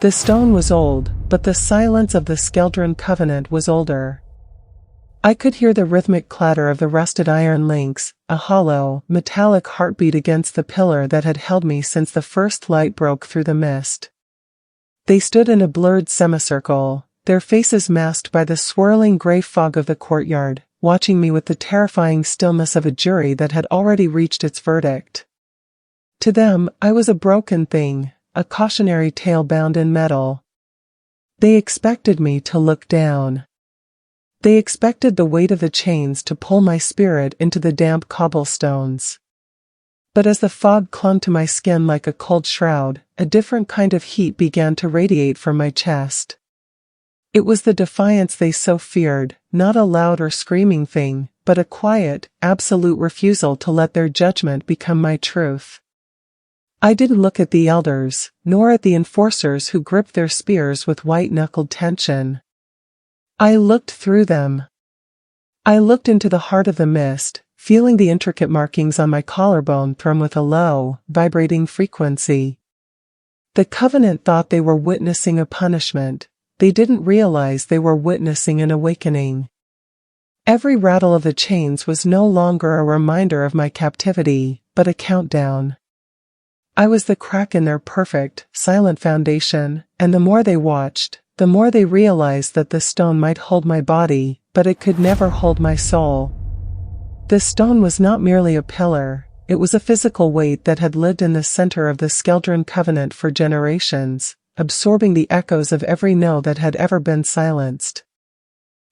The stone was old, but the silence of the Skeldryn Covenant was older. I could hear the rhythmic clatter of the rusted iron links, a hollow, metallic heartbeat against the pillar that had held me since the first light broke through the mist. They stood in a blurred semicircle, their faces masked by the swirling gray fog of the courtyard, watching me with the terrifying stillness of a jury that had already reached its verdict. To them, I was a broken thing, a cautionary tale bound in metal. They expected me to look down. They expected the weight of the chains to pull my spirit into the damp cobblestones. But as the fog clung to my skin like a cold shroud, a different kind of heat began to radiate from my chest. It was the defiance they so feared, not a loud or screaming thing, but a quiet, absolute refusal to let their judgment become my truth. I didn't look at the elders, nor at the enforcers who gripped their spears with white-knuckled tension. I looked through them. I looked into the heart of the mist, feeling the intricate markings on my collarbone thrum with a low, vibrating frequency. The Covenant thought they were witnessing a punishment. They didn't realize they were witnessing an awakening. Every rattle of the chains was no longer a reminder of my captivity, but a countdown. I was the crack in their perfect, silent foundation, and the more they watched, the more they realized that the stone might hold my body, but it could never hold my soul. The stone was not merely a pillar, it was a physical weight that had lived in the center of the Skeldryn Covenant for generations, absorbing the echoes of every no that had ever been silenced.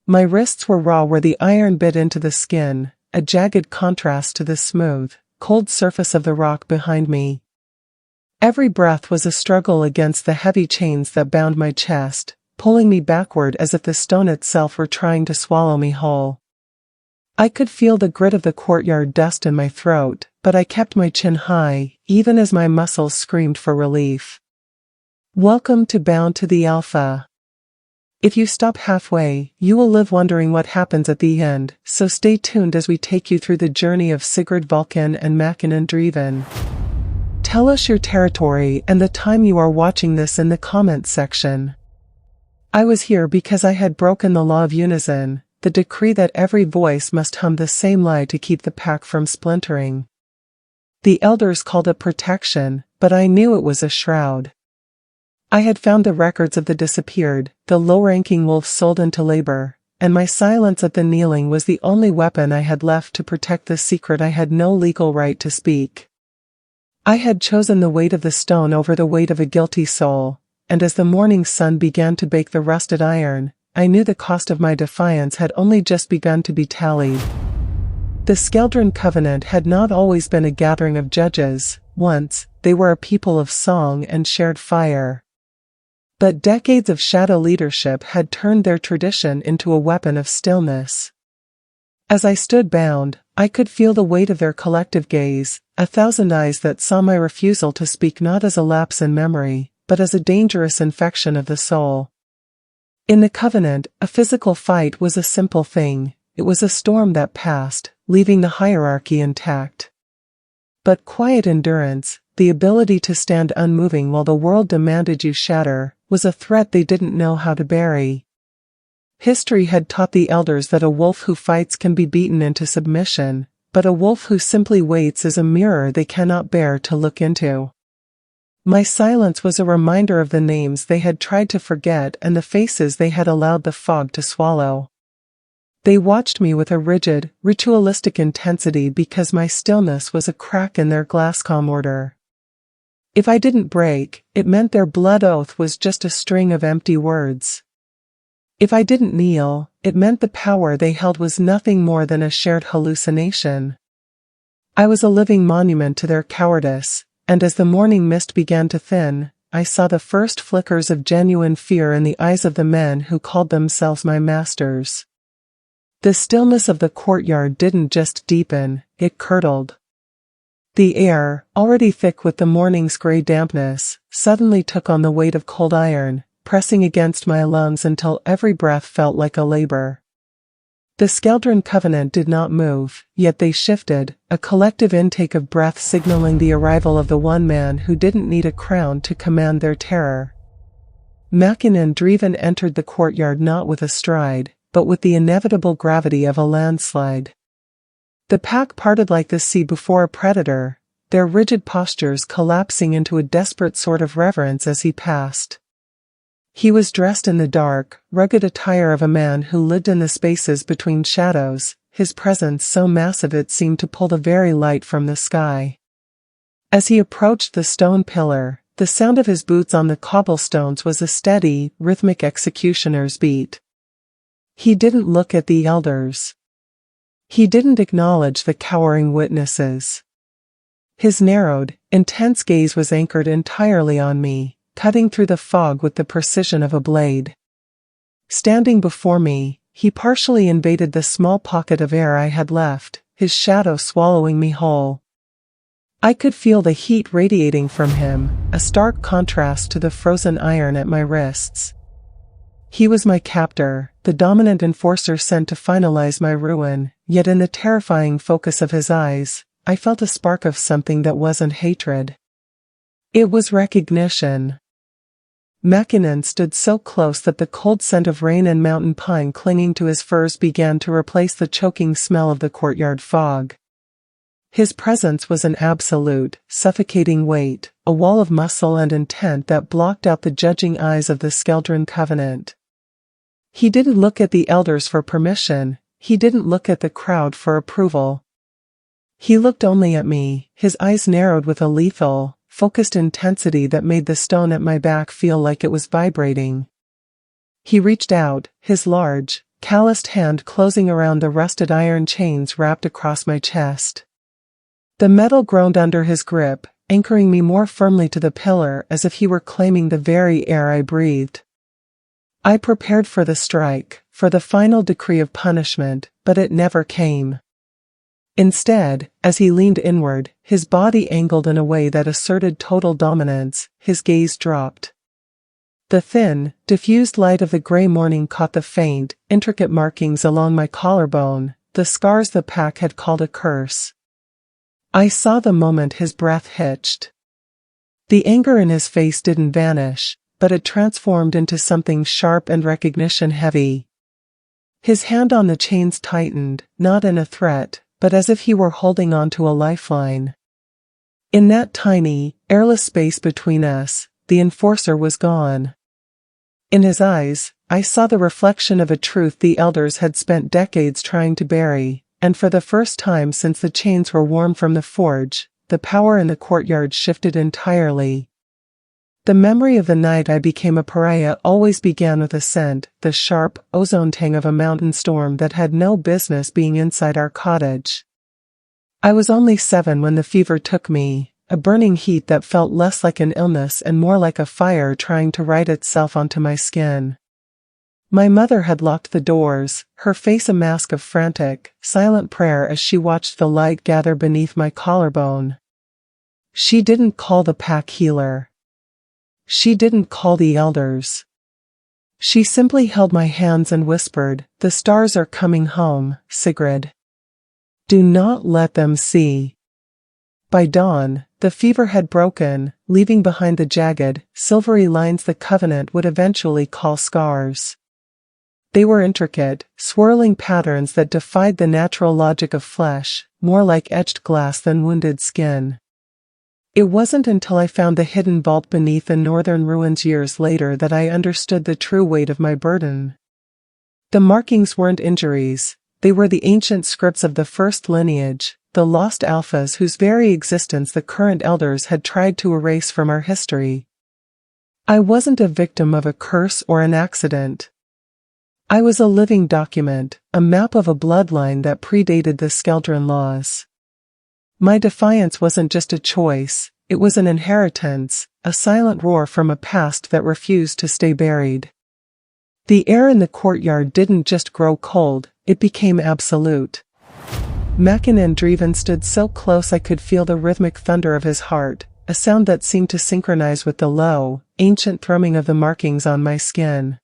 My wrists were raw where the iron bit into the skin, a jagged contrast to the smooth, cold surface of the rock behind me. Every breath was a struggle against the heavy chains that bound my chest, pulling me backward as if the stone itself were trying to swallow me whole. I could feel the grit of the courtyard dust in my throat, but I kept my chin high, even as my muscles screamed for relief. Welcome to Bound to the Alpha. If you stop halfway, you will live wondering what happens at the end, so stay tuned as we take you through the journey of Sigrid Vahlkyn and Mäkinen Draeven. Tell us your territory and the time you are watching this in the comments section. I was here because I had broken the law of unison, the decree that every voice must hum the same lie to keep the pack from splintering. The elders called it protection, but I knew it was a shroud. I had found the records of the disappeared, the low-ranking wolves sold into labor, and my silence at the kneeling was the only weapon I had left to protect the secret I had no legal right to speak. I had chosen the weight of the stone over the weight of a guilty soul, and as the morning sun began to bake the rusted iron, I knew the cost of my defiance had only just begun to be tallied. The Skeldryn Covenant had not always been a gathering of judges. Once, they were a people of song and shared fire. But decades of shadow leadership had turned their tradition into a weapon of stillness. As I stood bound, I could feel the weight of their collective gaze, 1,000 eyes that saw my refusal to speak not as a lapse in memory, but as a dangerous infection of the soul. In the Covenant, a physical fight was a simple thing. It was a storm that passed, leaving the hierarchy intact. But quiet endurance, the ability to stand unmoving while the world demanded you shatter, was a threat they didn't know how to bury. History had taught the elders that a wolf who fights can be beaten into submission, but a wolf who simply waits is a mirror they cannot bear to look into. My silence was a reminder of the names they had tried to forget and the faces they had allowed the fog to swallow. They watched me with a rigid, ritualistic intensity because my stillness was a crack in their glasscom order. If I didn't break, it meant their blood oath was just a string of empty words. If I didn't kneel, it meant the power they held was nothing more than a shared hallucination. I was a living monument to their cowardice, and as the morning mist began to thin, I saw the first flickers of genuine fear in the eyes of the men who called themselves my masters. The stillness of the courtyard didn't just deepen, it curdled. The air, already thick with the morning's gray dampness, suddenly took on the weight of cold iron, pressing against my lungs until every breath felt like a labor. The Skeldryn Covenant did not move, yet they shifted, a collective intake of breath signaling the arrival of the one man who didn't need a crown to command their terror. Mäkinen Draeven entered the courtyard not with a stride, but with the inevitable gravity of a landslide. The pack parted like the sea before a predator, their rigid postures collapsing into a desperate sort of reverence as he passed. He was dressed in the dark, rugged attire of a man who lived in the spaces between shadows, his presence so massive it seemed to pull the very light from the sky. As he approached the stone pillar, the sound of his boots on the cobblestones was a steady, rhythmic executioner's beat. He didn't look at the elders. He didn't acknowledge the cowering witnesses. His narrowed, intense gaze was anchored entirely on me, cutting through the fog with the precision of a blade. Standing before me, he partially invaded the small pocket of air I had left, his shadow swallowing me whole. I could feel the heat radiating from him, a stark contrast to the frozen iron at my wrists. He was my captor, the dominant enforcer sent to finalize my ruin, yet in the terrifying focus of his eyes, I felt a spark of something that wasn't hatred. It was recognition. Mäkinen stood so close that the cold scent of rain and mountain pine clinging to his furs began to replace the choking smell of the courtyard fog. His presence was an absolute, suffocating weight, a wall of muscle and intent that blocked out the judging eyes of the Skeldryn Covenant. He didn't look at the elders for permission, he didn't look at the crowd for approval. He looked only at me, his eyes narrowed with a lethal, focused intensity that made the stone at my back feel like it was vibrating. He reached out, his large, calloused hand closing around the rusted iron chains wrapped across my chest. The metal groaned under his grip, anchoring me more firmly to the pillar as if he were claiming the very air I breathed. I prepared for the strike, for the final decree of punishment, but it never came. Instead, as he leaned inward, his body angled in a way that asserted total dominance, his gaze dropped. The thin, diffused light of the gray morning caught the faint, intricate markings along my collarbone, the scars the pack had called a curse. I saw the moment his breath hitched. The anger in his face didn't vanish, but it transformed into something sharp and recognition-heavy. His hand on the chains tightened, not in a threat, but as if he were holding on to a lifeline. In that tiny, airless space between us, the enforcer was gone. In his eyes, I saw the reflection of a truth the elders had spent decades trying to bury, and for the first time since the chains were worn from the forge, the power in the courtyard shifted entirely. The memory of the night I became a pariah always began with a scent, the sharp, ozone tang of a mountain storm that had no business being inside our cottage. I was only 7 when the fever took me, a burning heat that felt less like an illness and more like a fire trying to write itself onto my skin. My mother had locked the doors, her face a mask of frantic, silent prayer as she watched the light gather beneath my collarbone. She didn't call the pack healer. She didn't call the elders. She simply held my hands and whispered, "The stars are coming home, Sigrid. Do not let them see." By dawn, the fever had broken, leaving behind the jagged, silvery lines the Covenant would eventually call scars. They were intricate, swirling patterns that defied the natural logic of flesh, more like etched glass than wounded skin. It wasn't until I found the hidden vault beneath the northern ruins years later that I understood the true weight of my burden. The markings weren't injuries, they were the ancient scripts of the first lineage, the lost alphas whose very existence the current elders had tried to erase from our history. I wasn't a victim of a curse or an accident. I was a living document, a map of a bloodline that predated the Skeldryn laws. My defiance wasn't just a choice, it was an inheritance, a silent roar from a past that refused to stay buried. The air in the courtyard didn't just grow cold, it became absolute. Mäkinen Draeven stood so close I could feel the rhythmic thunder of his heart, a sound that seemed to synchronize with the low, ancient thrumming of the markings on my skin.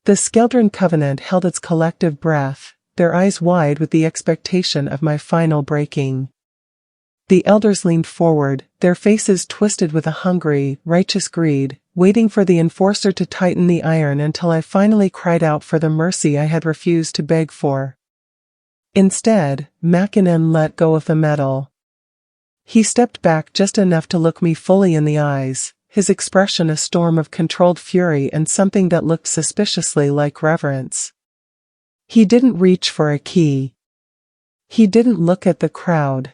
The Skeldryn Covenant held its collective breath, their eyes wide with the expectation of my final breaking. The elders leaned forward, their faces twisted with a hungry, righteous greed, waiting for the enforcer to tighten the iron until I finally cried out for the mercy I had refused to beg for. Instead, Mäkinen let go of the metal. He stepped back just enough to look me fully in the eyes, his expression a storm of controlled fury and something that looked suspiciously like reverence. He didn't reach for a key. He didn't look at the crowd.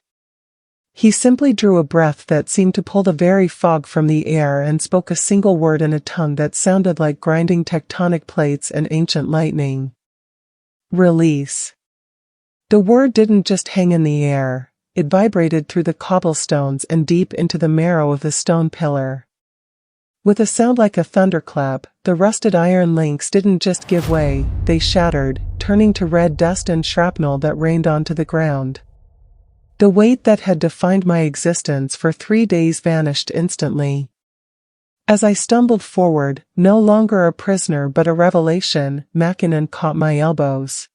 He simply drew a breath that seemed to pull the very fog from the air and spoke a single word in a tongue that sounded like grinding tectonic plates and ancient lightning. Release. The word didn't just hang in the air, it vibrated through the cobblestones and deep into the marrow of the stone pillar. With a sound like a thunderclap, the rusted iron links didn't just give way, they shattered, turning to red dust and shrapnel that rained onto the ground. The weight that had defined my existence for 3 days vanished instantly. As I stumbled forward, no longer a prisoner but a revelation, Mäkinen caught my elbows.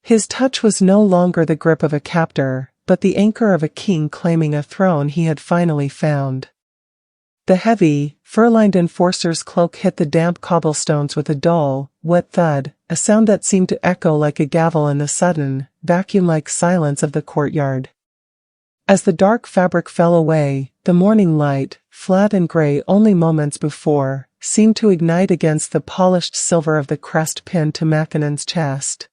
His touch was no longer the grip of a captor, but the anchor of a king claiming a throne he had finally found. The heavy, fur-lined enforcer's cloak hit the damp cobblestones with a dull, wet thud, a sound that seemed to echo like a gavel in the sudden, vacuum-like silence of the courtyard. As the dark fabric fell away, the morning light, flat and gray only moments before, seemed to ignite against the polished silver of the crest pinned to Mäkinen's chest.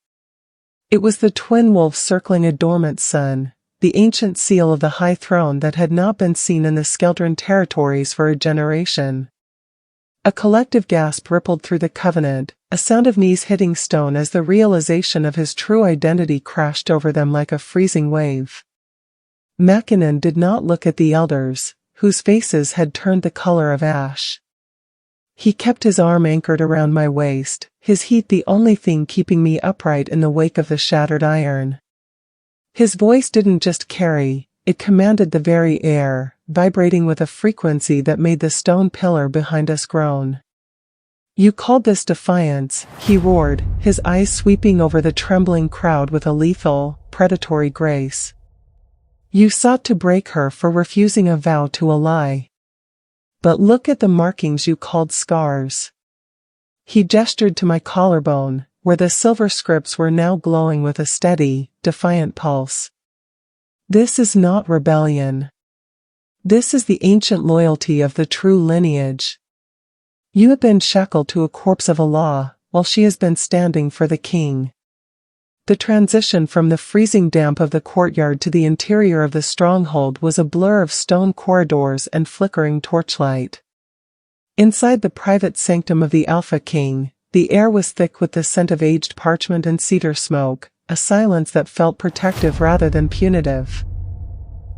It was the twin wolves circling a dormant sun, the ancient seal of the high throne that had not been seen in the Skeldryn territories for a generation. A collective gasp rippled through the Covenant, a sound of knees hitting stone as the realization of his true identity crashed over them like a freezing wave. Mäkinen did not look at the elders, whose faces had turned the color of ash. He kept his arm anchored around my waist, his heat the only thing keeping me upright in the wake of the shattered iron. His voice didn't just carry, it commanded the very air, vibrating with a frequency that made the stone pillar behind us groan. "You called this defiance," he roared, his eyes sweeping over the trembling crowd with a lethal, predatory grace. "You sought to break her for refusing a vow to a lie. But look at the markings you called scars." He gestured to my collarbone, where the silver scripts were now glowing with a steady, defiant pulse. "This is not rebellion. This is the ancient loyalty of the true lineage. You have been shackled to a corpse of a law, while she has been standing for the king." The transition from the freezing damp of the courtyard to the interior of the stronghold was a blur of stone corridors and flickering torchlight. Inside the private sanctum of the Alpha King, the air was thick with the scent of aged parchment and cedar smoke, a silence that felt protective rather than punitive.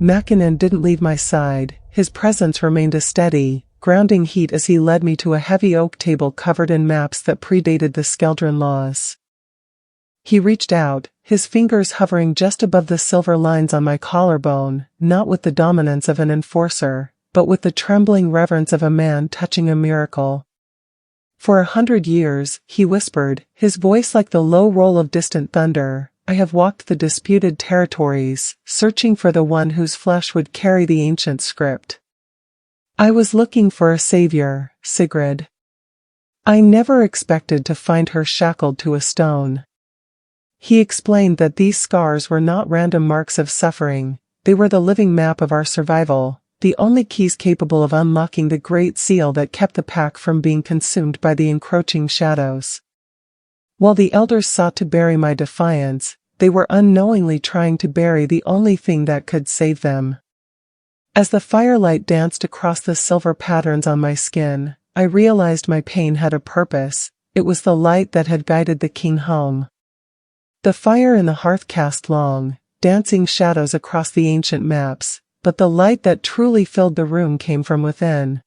Mäkinen didn't leave my side, his presence remained a steady, grounding heat as he led me to a heavy oak table covered in maps that predated the Skeldryn laws. He reached out, his fingers hovering just above the silver lines on my collarbone, not with the dominance of an enforcer, but with the trembling reverence of a man touching a miracle. "For 100 years," he whispered, his voice like the low roll of distant thunder, "I have walked the disputed territories, searching for the one whose flesh would carry the ancient script. I was looking for a savior, Sigrid. I never expected to find her shackled to a stone." He explained that these scars were not random marks of suffering, they were the living map of our survival, the only keys capable of unlocking the great seal that kept the pack from being consumed by the encroaching shadows. While the elders sought to bury my defiance, they were unknowingly trying to bury the only thing that could save them. As the firelight danced across the silver patterns on my skin, I realized my pain had a purpose, it was the light that had guided the king home. The fire in the hearth cast long, dancing shadows across the ancient maps, but the light that truly filled the room came from within.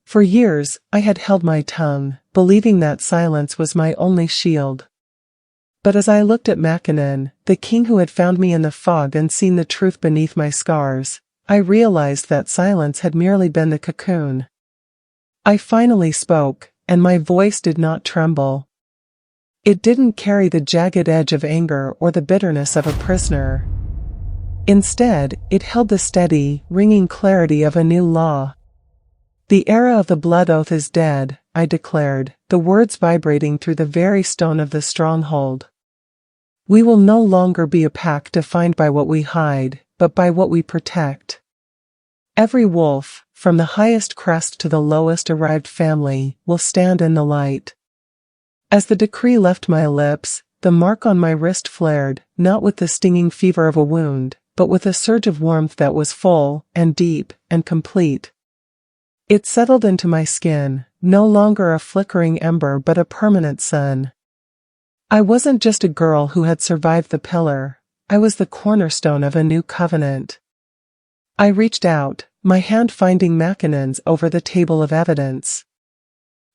For years, I had held my tongue, believing that silence was my only shield. But as I looked at Mäkinen, the king who had found me in the fog and seen the truth beneath my scars, I realized that silence had merely been the cocoon. I finally spoke, and my voice did not tremble. It didn't carry the jagged edge of anger or the bitterness of a prisoner. Instead, it held the steady, ringing clarity of a new law. "The era of the blood oath is dead," I declared, the words vibrating through the very stone of the stronghold. "We will no longer be a pack defined by what we hide, but by what we protect. Every wolf, from the highest crest to the lowest arrived family, will stand in the light." As the decree left my lips, the mark on my wrist flared, not with the stinging fever of a wound, but with a surge of warmth that was full, and deep, and complete. It settled into my skin, no longer a flickering ember but a permanent sun. I wasn't just a girl who had survived the pillar, I was the cornerstone of a new covenant. I reached out, my hand finding Mäkinen's over the table of evidence.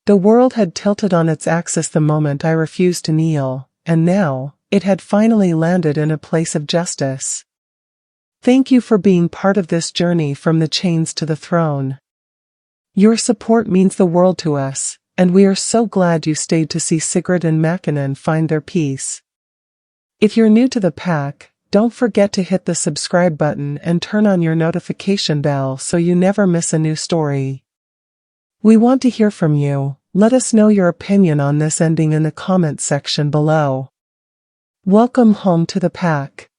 The world had tilted on its axis the moment I refused to kneel, and now, it had finally landed in a place of justice. Thank you for being part of this journey from the chains to the throne. Your support means the world to us, and we are so glad you stayed to see Sigrid and Mäkinen find their peace. If you're new to the pack, don't forget to hit the subscribe button and turn on your notification bell so you never miss a new story. We want to hear from you. Let us know your opinion on this ending in the comments section below. Welcome home to the pack.